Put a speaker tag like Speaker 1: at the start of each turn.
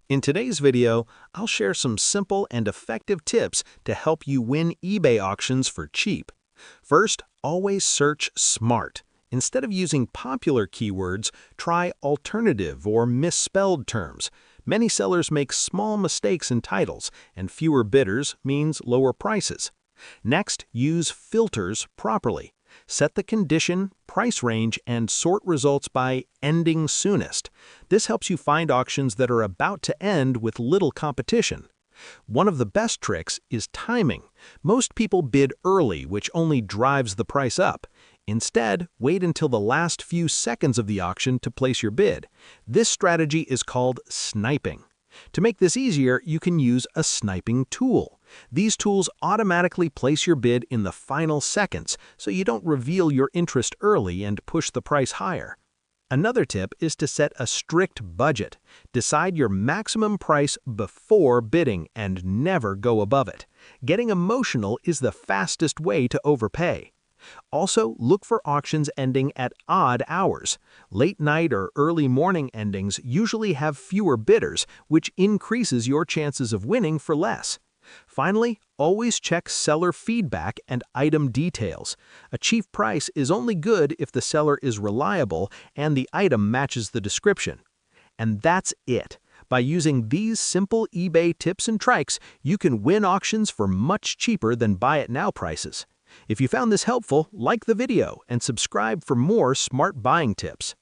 Speaker 1: In today's video, I'll share some simple and effective tips to help you win eBay auctions for cheap. First, always search SMART. Instead of using popular keywords, try alternative or misspelled terms. Many sellers make small mistakes in titles, and fewer bidders means lower prices. Next, use filters properly. Set the condition, price range, and sort results by ending soonest. This helps you find auctions that are about to end with little competition. One of the best tricks is timing. Most people bid early, which only drives the price up. Instead, wait until the last few seconds of the auction to place your bid. This strategy is called sniping. To make this easier, you can use a sniping tool. These tools automatically place your bid in the final seconds, so you don't reveal your interest early and push the price higher. Another tip is to set a strict budget. Decide your maximum price before bidding and never go above it. Getting emotional is the fastest way to overpay. Also, look for auctions ending at odd hours. Late night or early morning endings usually have fewer bidders, which increases your chances of winning for less. Finally, always check seller feedback and item details. A cheap price is only good if the seller is reliable and the item matches the description. And that's it. By using these simple eBay tips and tricks, you can win auctions for much cheaper than buy-it-now prices. If you found this helpful, like the video and subscribe for more smart buying tips.